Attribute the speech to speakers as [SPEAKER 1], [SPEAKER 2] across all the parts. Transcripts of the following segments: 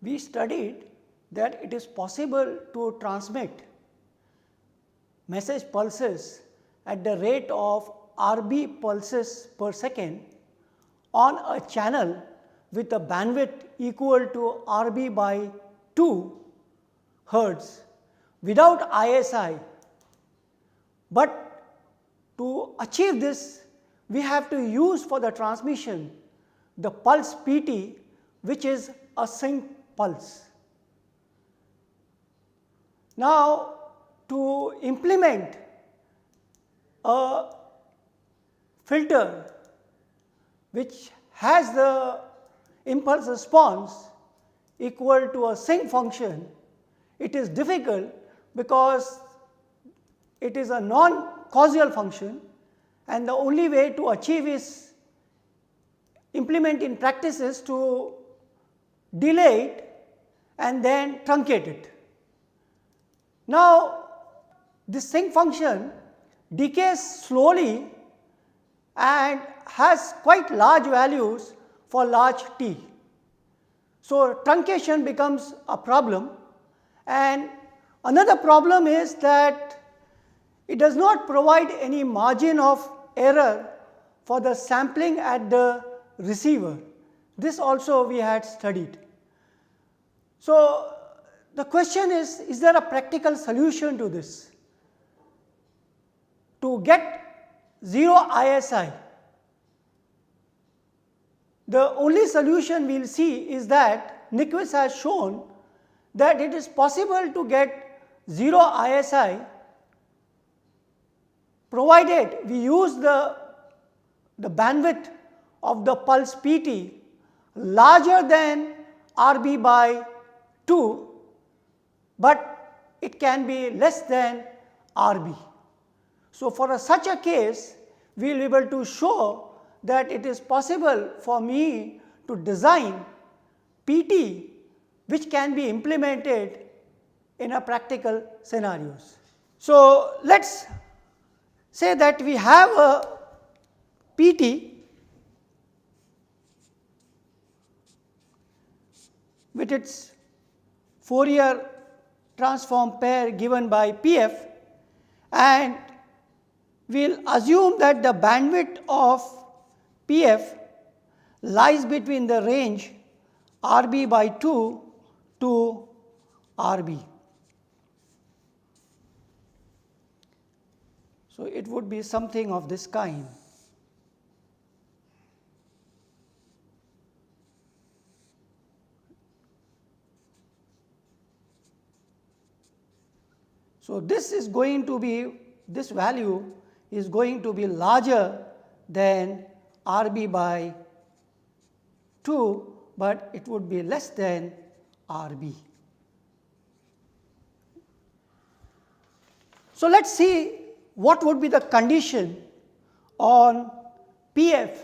[SPEAKER 1] we studied that it is possible to transmit message pulses at the rate of RB pulses per second on a channel with a bandwidth equal to RB by 2 hertz without ISI. But to achieve this, we have to use for the transmission the pulse Pt, which is a sync pulse. Now, to implement a filter which has the impulse response equal to a sync function, it is difficult because it is a non-causal function, and the only way to achieve is implement in practice is to delay it and then truncate it. Now, this sync function decays slowly and has quite large values for large t. So, truncation becomes a problem, and another problem is that it does not provide any margin of error for the sampling at the receiver. This also we had studied. So, the question is there a practical solution to this? To get 0 ISI, the only solution we will see is that Nyquist has shown that it is possible to get 0 ISI provided we use the bandwidth of the pulse Pt larger than Rb by 2, but it can be less than Rb. So, for such a case, we will be able to show that it is possible for me to design Pt which can be implemented in a practical scenarios. So, let us say that we have a Pt with its Fourier transform pair given by Pf, and we will assume that the bandwidth of Pf lies between the range Rb by 2 to Rb. So, it would be something of this kind. So, this is going to be, this value is going to be larger than Rb by 2, but it would be less than Rb. So, let us see what would be the condition on Pf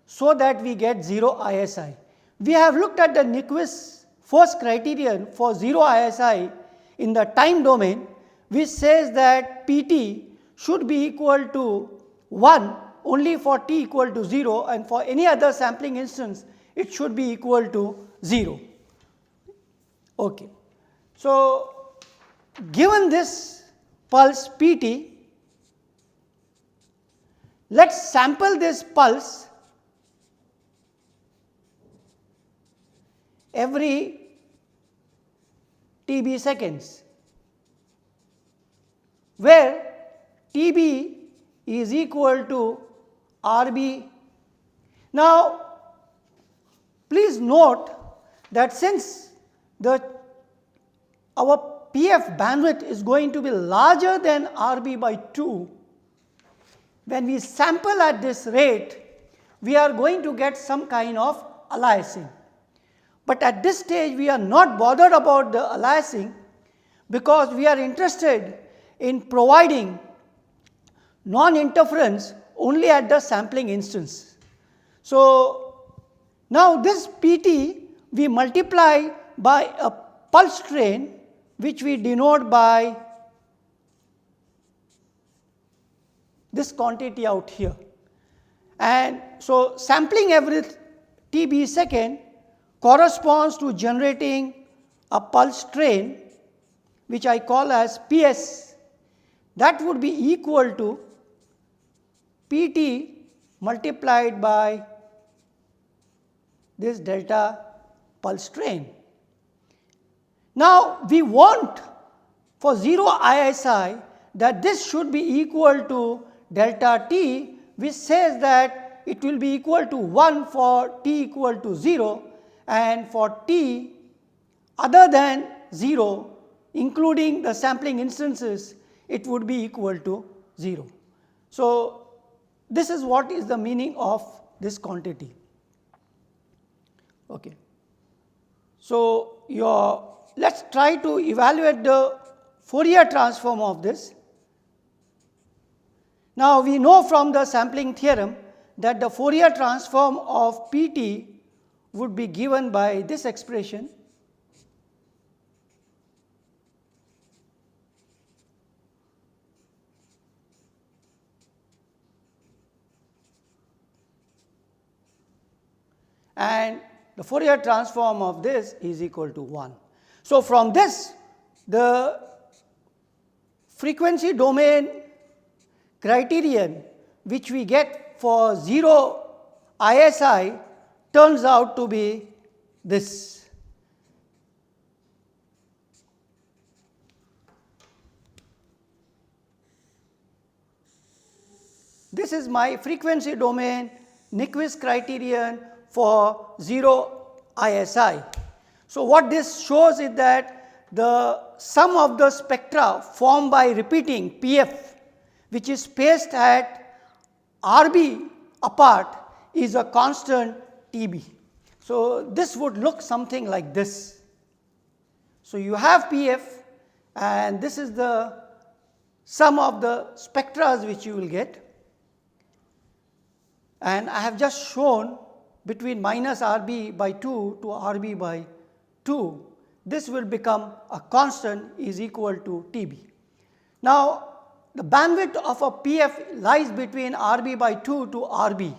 [SPEAKER 1] so that we get 0 ISI. We have looked at the Nyquist first criterion for 0 ISI in the time domain, which says that Pt should be equal to 1 only for t equal to 0, and for any other sampling instance it should be equal to 0. Okay. So, given this pulse Pt, let us sample this pulse every Tb seconds, where Tb is equal to Rb. Now, please note that since our Pf bandwidth is going to be larger than Rb by 2, when we sample at this rate, we are going to get some kind of aliasing. But at this stage, we are not bothered about the aliasing because we are interested in providing non-interference only at the sampling instance. So, now this Pt we multiply by a pulse train which we denote by this quantity out here, and so sampling every Tb second corresponds to generating a pulse train which I call as PS, that would be equal to PT multiplied by this delta pulse train. Now, we want for 0 ISI that this should be equal to delta t, which says that it will be equal to 1 for t equal to 0, and for t other than 0 including the sampling instances it would be equal to 0. So, this is what is the meaning of this quantity. Okay. So, let us try to evaluate the Fourier transform of this. Now, we know from the sampling theorem that the Fourier transform of PT would be given by this expression, and the Fourier transform of this is equal to 1. So, from this the frequency domain criterion which we get for 0 ISI turns out to be this. This is my frequency domain Nyquist criterion for 0 ISI. So, what this shows is that the sum of the spectra formed by repeating PF, which is spaced at RB apart, is a constant TB. So, this would look something like this. So, you have PF and this is the sum of the spectras which you will get, and I have just shown between minus RB by 2 to RB by 2, this will become a constant is equal to TB. Now, the bandwidth of a PF lies between RB by 2 to RB.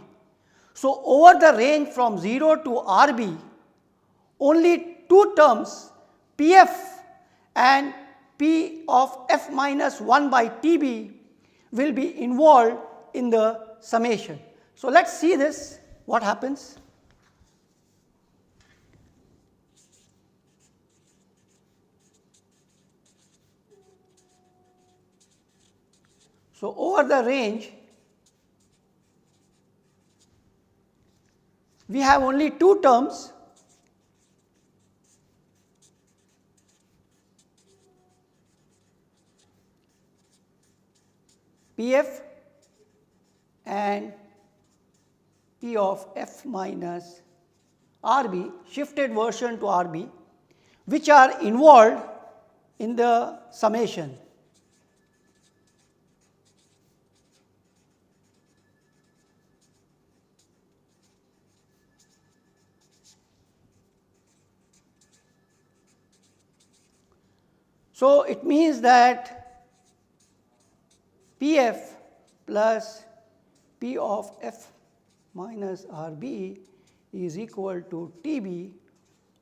[SPEAKER 1] So, over the range from 0 to RB, only two terms PF and P of F minus 1 by TB will be involved in the summation. So, let us see this, what happens. So, over the range we have only two terms, PF and P of F minus RB, shifted version to RB, which are involved in the summation. So, it means that PF plus P of F minus RB is equal to TB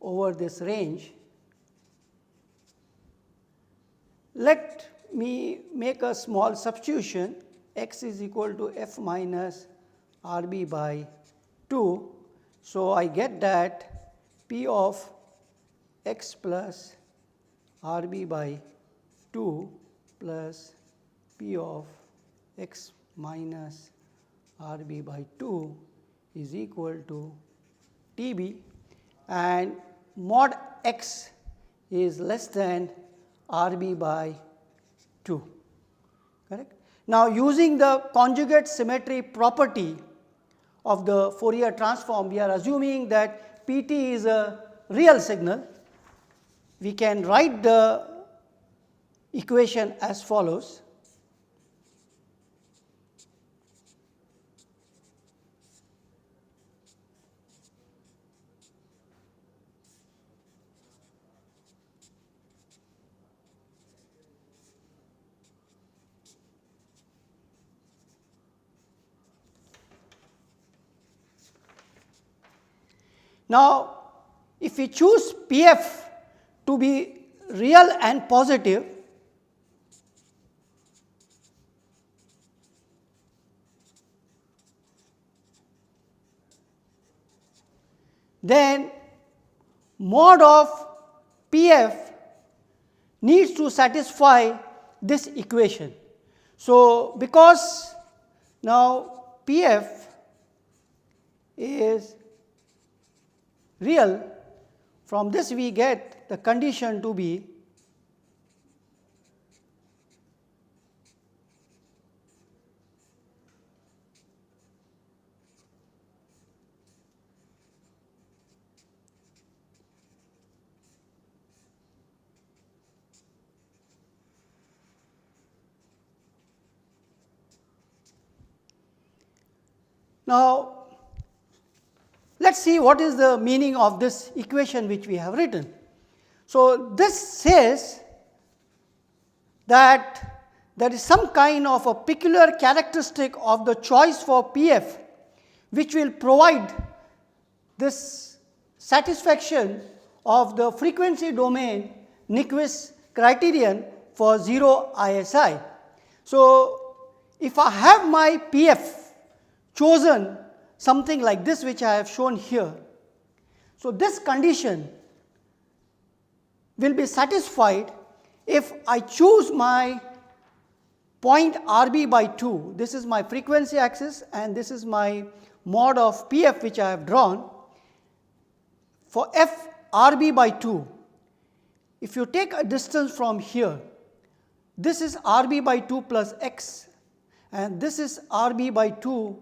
[SPEAKER 1] over this range. Let me make a small substitution, x is equal to F minus RB by 2. So, I get that P of x plus RB by 2 plus P of x minus RB by 2 is equal to TB, and mod x is less than RB by 2, correct. Now, using the conjugate symmetry property of the Fourier transform, we are assuming that PT is a real signal. We can write the equation as follows. Now, if we choose PF to be real and positive, then mod of Pf needs to satisfy this equation. So, because now Pf is real, from this we get the condition to be now. Let us see what is the meaning of this equation which we have written. So, this says that there is some kind of a peculiar characteristic of the choice for Pf which will provide this satisfaction of the frequency domain Nyquist criterion for 0 ISI. So, if I have my Pf chosen something like this which I have shown here. So, this condition will be satisfied if I choose my point Rb by 2, this is my frequency axis and this is my mod of Pf which I have drawn. For f Rb by 2, if you take a distance from here, this is Rb by 2 plus x and this is Rb by 2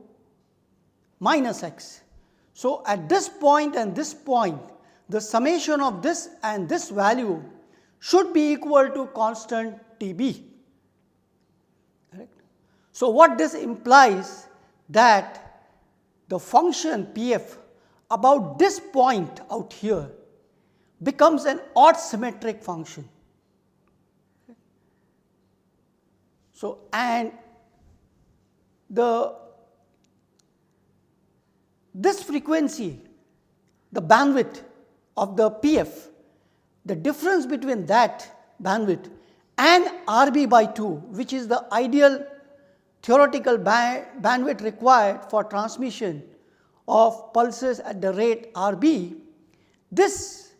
[SPEAKER 1] minus x. So, at this point and this point, the summation of this and this value should be equal to constant Tb. Correct? So, what this implies that the function Pf about this point out here becomes an odd symmetric function. So, and this frequency, the bandwidth of the Pf, the difference between that bandwidth and Rb by 2, which is the ideal theoretical bandwidth required for transmission of pulses at the rate Rb, this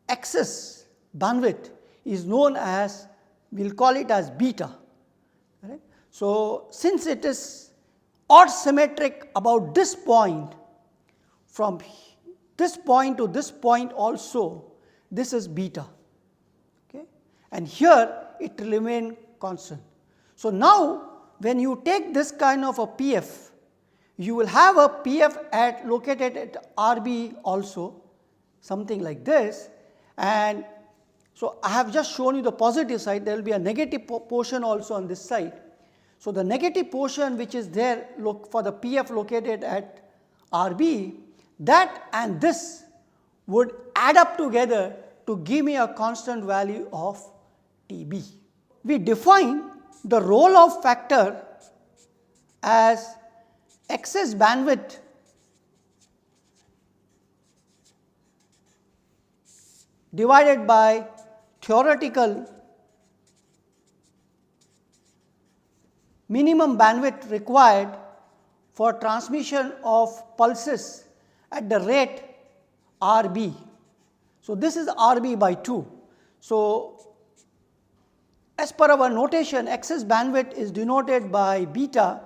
[SPEAKER 1] excess bandwidth is known as, we will call it as beta. Right? So, since it is odd symmetric about this point, from this point to this point also, this is beta, okay? And here it will remain constant. So, now when you take this kind of a Pf, you will have a Pf located at Rb also, something like this. And so, I have just shown you the positive side, there will be a negative portion also on this side. So, the negative portion which is there for the Pf located at Rb, that and this would add up together to give me a constant value of Tb. We define the role of factor as excess bandwidth divided by theoretical minimum bandwidth required for transmission of pulses at the rate Rb. So, this is Rb by 2. So, as per our notation, excess bandwidth is denoted by beta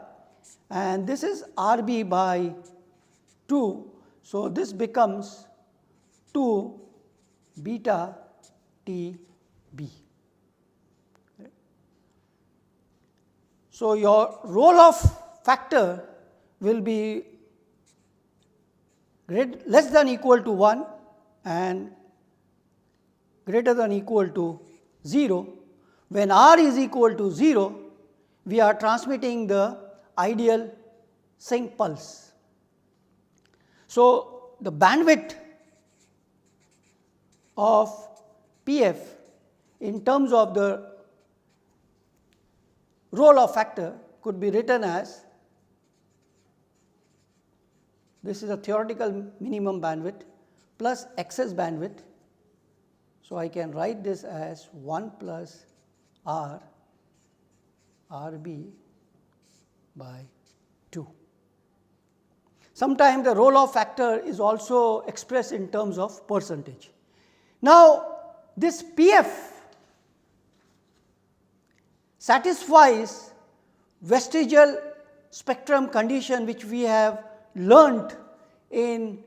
[SPEAKER 1] and this is Rb by 2. So, this becomes 2 beta Tb. So, your role of factor will be less than equal to 1 and greater than equal to 0. When R is equal to 0, we are transmitting the ideal sync pulse. So, the bandwidth of Pf in terms of the role of factor could be written as, this is a theoretical minimum bandwidth plus excess bandwidth. So, I can write this as 1 plus R RB by 2. Sometimes the roll-off factor is also expressed in terms of percentage. Now, this PF satisfies vestigial spectrum condition which we have learnt in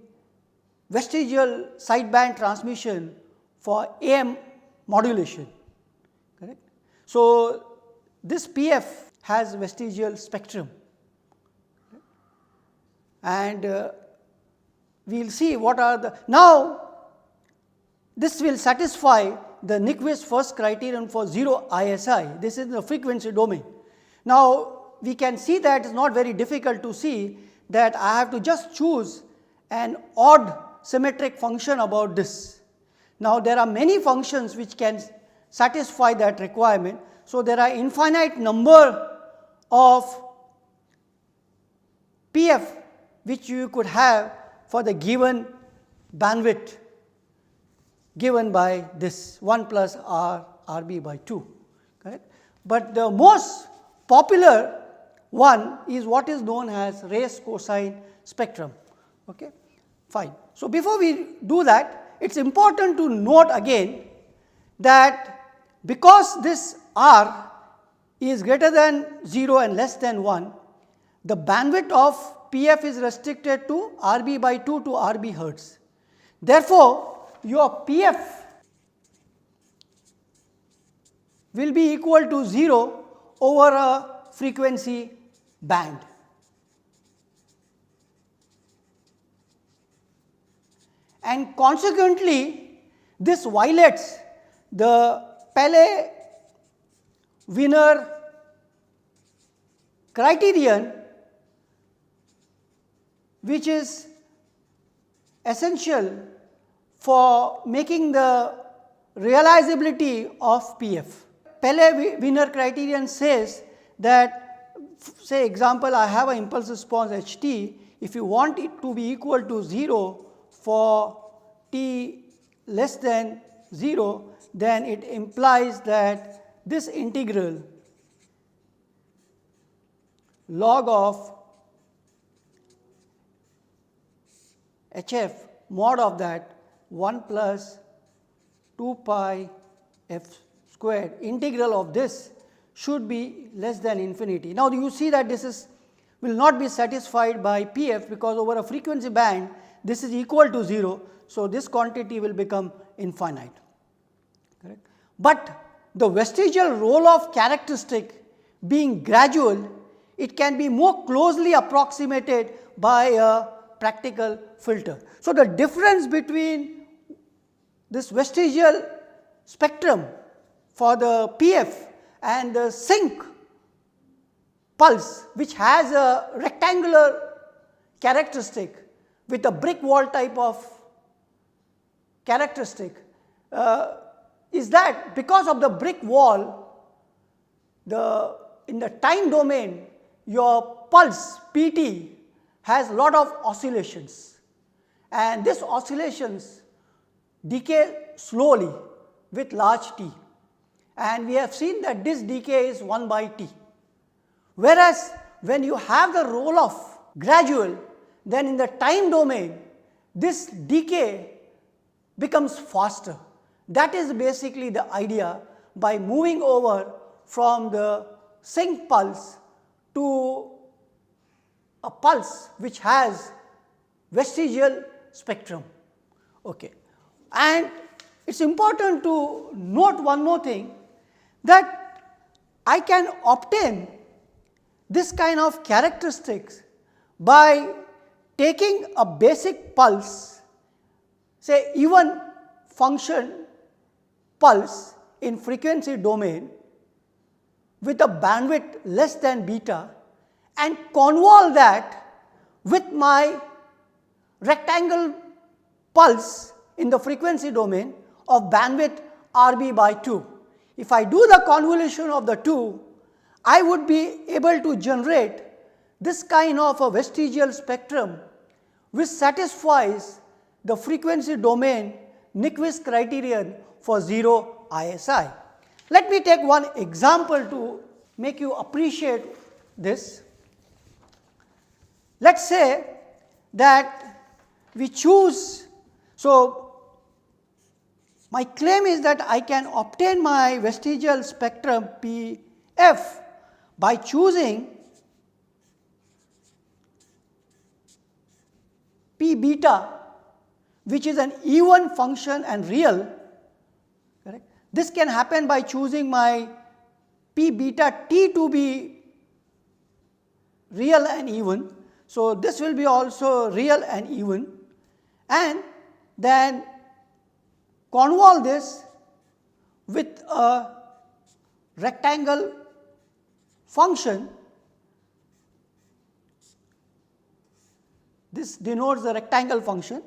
[SPEAKER 1] vestigial sideband transmission for AM modulation, correct. So, this PF has vestigial spectrum, and we will see what are the, now this will satisfy the Nyquist first criterion for 0 ISI. This is the frequency domain. Now, we can see that it is not very difficult to see that I have to just choose an odd symmetric function about this. Now, there are many functions which can satisfy that requirement. So, there are infinite number of PF which you could have for the given bandwidth given by this 1 plus R RB by 2, correct. But the most popular one is what is known as Raised-Cosine spectrum, okay, fine. So, before we do that, it is important to note again that because this R is greater than 0 and less than 1, the bandwidth of PF is restricted to RB by 2 to RB hertz. Therefore, your PF will be equal to 0 over a frequency band. And consequently, this violates the Pele Wiener criterion, which is essential for making the realizability of PF. Pele Wiener criterion says that, say example, I have an impulse response Ht. If you want it to be equal to 0 for t less than 0, then it implies that this integral log of Hf mod of that 1 plus 2 pi f squared integral of this should be less than infinity. Now, you see that this is will not be satisfied by PF because over a frequency band this is equal to 0. So, this quantity will become infinite, correct. But the vestigial roll-off characteristic being gradual, it can be more closely approximated by a practical filter. So, the difference between this vestigial spectrum for the PF and the sync pulse, which has a rectangular characteristic with a brick wall type of characteristic, is that because of the brick wall, in the time domain your pulse Pt has lot of oscillations, and these oscillations decay slowly with large t, and we have seen that this decay is 1 by t. Whereas, when you have the roll off gradual, then in the time domain this decay becomes faster. That is basically the idea by moving over from the sync pulse to a pulse which has vestigial spectrum. Okay. And it is important to note one more thing, that I can obtain this kind of characteristics by taking a basic pulse, say even function pulse in frequency domain with a bandwidth less than beta, and convolve that with my rectangle pulse in the frequency domain of bandwidth Rb by 2. If I do the convolution of the two, I would be able to generate this kind of a vestigial spectrum which satisfies the frequency domain Nyquist criterion for 0 ISI. Let me take one example to make you appreciate this. Let us say that we choose, so my claim is that I can obtain my vestigial spectrum Pf by choosing P beta, which is an even function and real, correct. This can happen by choosing my P beta t to be real and even. So, this will be also real and even, and then convolve this with a rectangle function. This denotes the rectangle function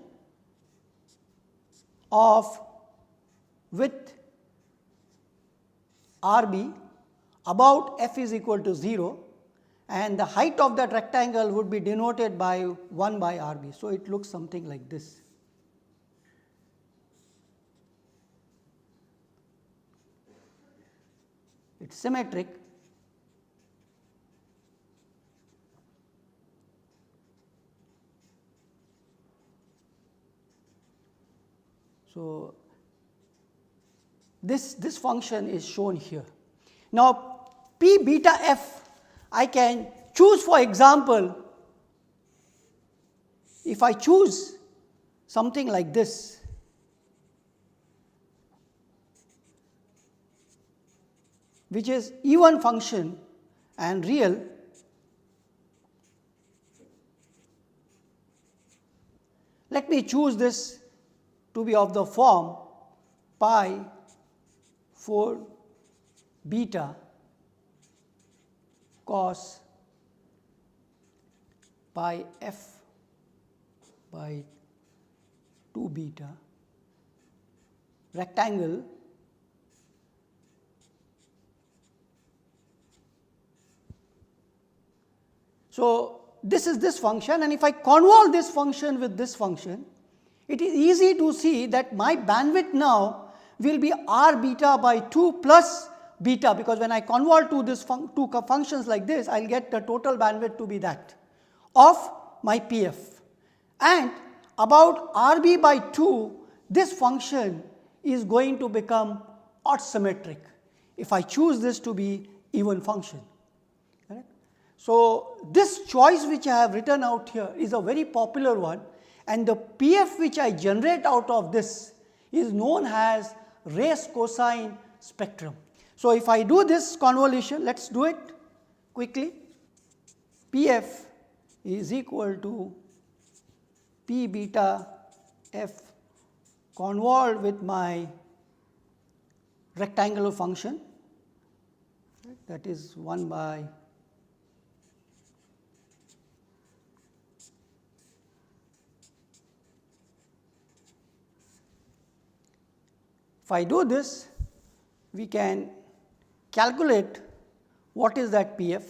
[SPEAKER 1] of width Rb about f is equal to 0, and the height of that rectangle would be denoted by 1 by Rb. So, it looks something like this. It is symmetric. So, this function is shown here. Now, P beta f I can choose, for example, if I choose something like this, which is even function and real, let me choose this to be of the form pi 4 beta cos pi f by 2 beta rectangle So, this is this function, and if I convolve this function with this function, it is easy to see that my bandwidth now will be r beta by 2 plus beta, because when I convolve to this two functions like this, I will get the total bandwidth to be that of my Pf. And about Rb by 2, this function is going to become odd symmetric if I choose this to be even function. Correct? So, this choice which I have written out here is a very popular one, and the Pf which I generate out of this is known as Raised-Cosine spectrum. So, if I do this convolution, let us do it quickly. Pf is equal to P beta f convolved with my rectangular function, that is 1 by if I do this, we can calculate what is that Pf.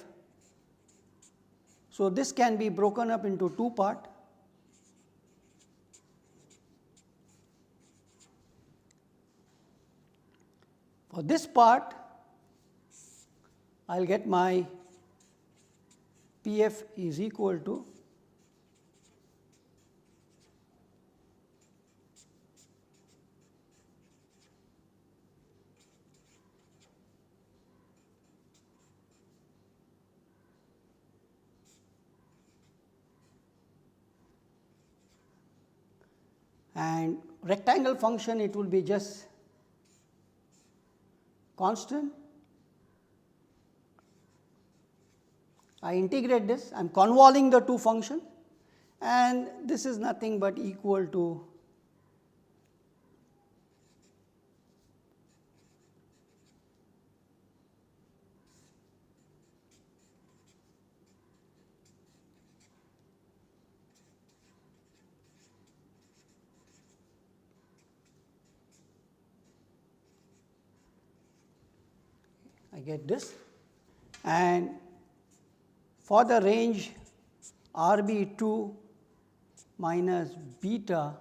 [SPEAKER 1] So, this can be broken up into two parts. For this part, I will get my Pf is equal to and rectangle function, it will be just constant. I integrate this, I am convolving the two functions, and this is nothing but equal to I get this, and for the range Rb2 minus beta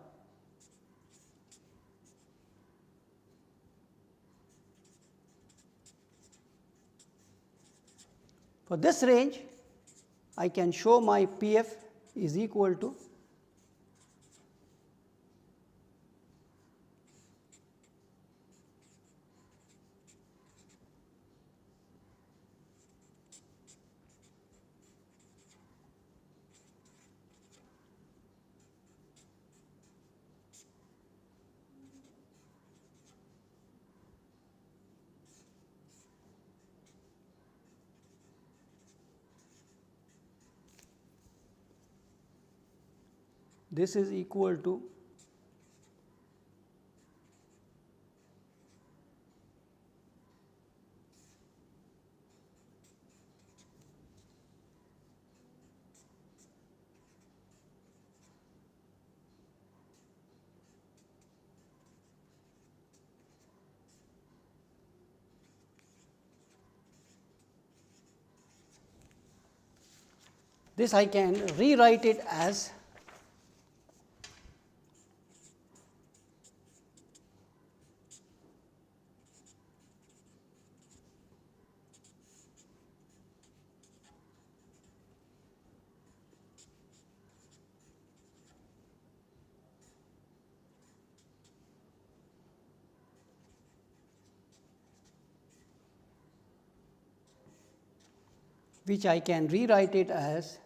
[SPEAKER 1] For this range, I can show my Pf is equal to this is equal to this. I can rewrite it as which I can rewrite it as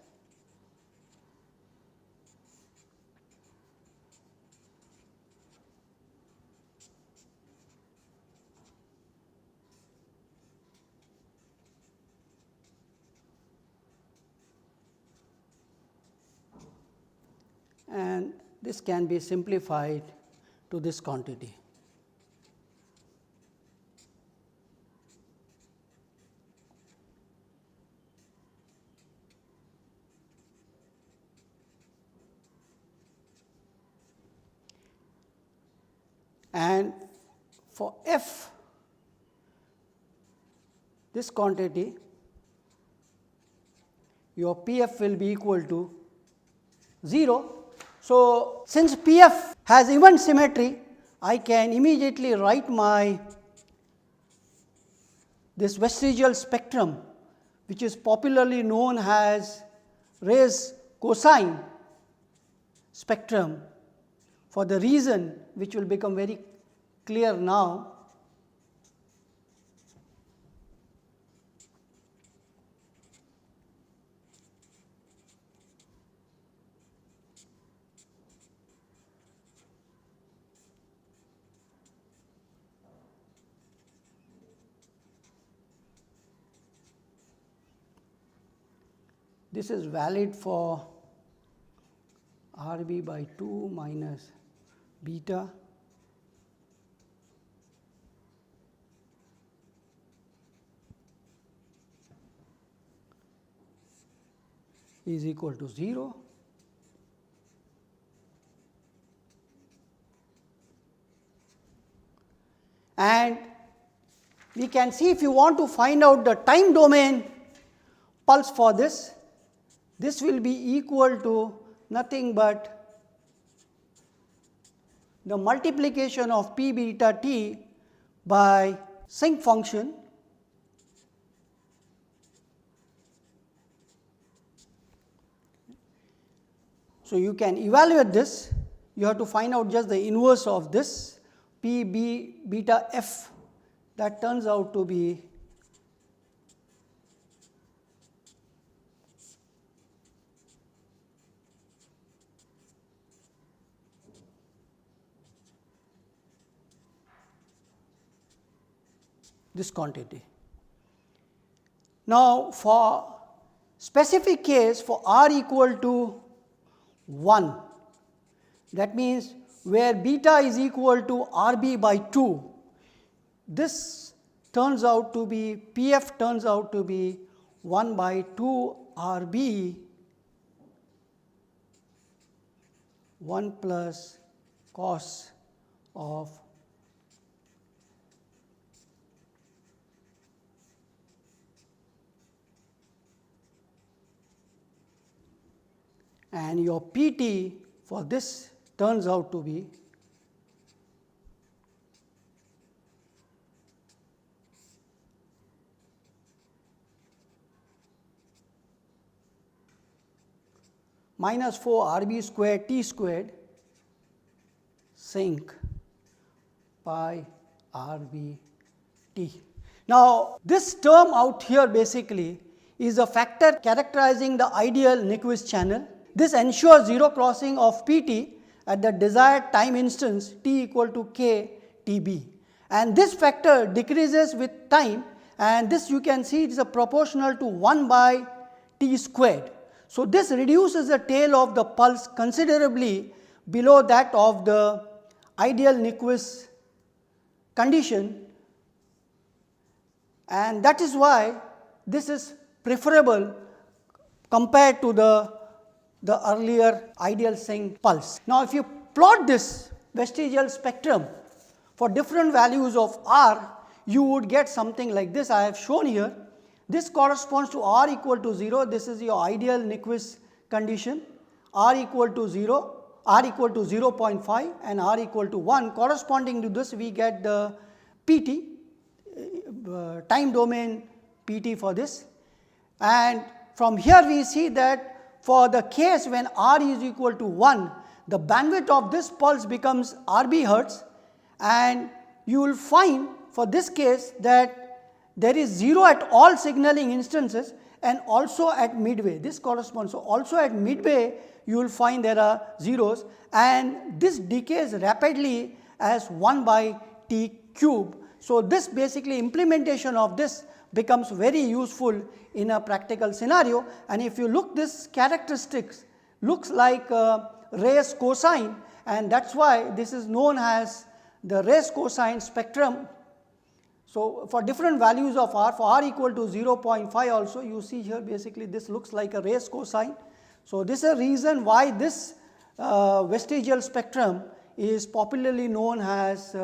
[SPEAKER 1] and this can be simplified to this quantity. And for f, this quantity, your Pf will be equal to 0. So, since Pf has even symmetry, I can immediately write my this vestigial spectrum, which is popularly known as Raised-Cosine spectrum, for the reason which will become very clear now. This is valid for Rb by 2 minus beta is equal to 0. And we can see, if you want to find out the time domain pulse for this, this will be equal to nothing but the multiplication of p beta t by sinc function So, you can evaluate this. You have to find out just the inverse of this p b beta f, that turns out to be this quantity. Now, for specific case for r equal to 1, that means where beta is equal to Rb by 2, this turns out to be, Pf turns out to be 1 by 2 Rb 1 plus cos of and your Pt for this turns out to be minus 4 RB squared T squared sinc pi RB T. Now, this term out here basically is a factor characterizing the ideal Nyquist channel. This ensures zero crossing of Pt at the desired time instance t equal to k Tb, and this factor decreases with time, and this you can see it is a proportional to 1 by t squared. So, this reduces the tail of the pulse considerably below that of the ideal Nyquist condition, and that is why this is preferable compared to the earlier ideal sinc pulse. Now, if you plot this vestigial spectrum for different values of r, you would get something like this. I have shown here. This corresponds to r equal to 0. This is your ideal Nyquist condition. R equal to 0, r equal to 0.5 and r equal to 1. Corresponding to this, we get the Pt, time domain Pt for this. And from here we see that for the case when r is equal to 1, the bandwidth of this pulse becomes Rb hertz, and you will find for this case that there is 0 at all signaling instances and also at midway. This corresponds. So, also at midway you will find there are zeros, and this decays rapidly as 1 by t cube. So, this basically implementation of this becomes very useful in a practical scenario, and if you look, this characteristics looks like Raised-Cosine, and that is why this is known as the Raised-Cosine spectrum. So, for different values of r, for r equal to 0.5 also, you see here basically this looks like a Raised-Cosine. So, this is a reason why this vestigial spectrum is popularly known as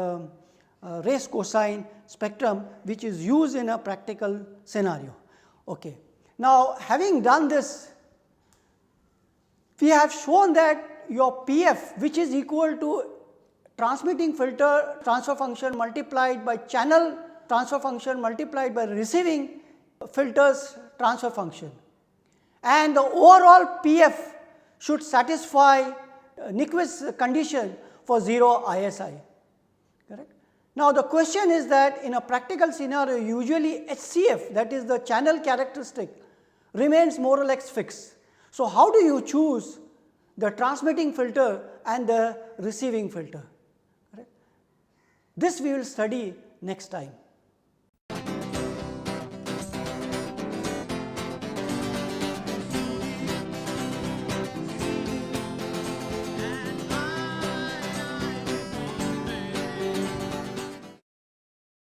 [SPEAKER 1] Raised-Cosine spectrum, which is used in a practical scenario. Okay. Now, having done this, we have shown that your PF, which is equal to transmitting filter transfer function multiplied by channel transfer function multiplied by receiving filters transfer function, and the overall PF should satisfy Nyquist condition for 0 ISI, correct. Now, the question is that in a practical scenario, usually HCF, that is the channel characteristic, remains more or less fixed. So, how do you choose the transmitting filter and the receiving filter? Correct? This we will study next time.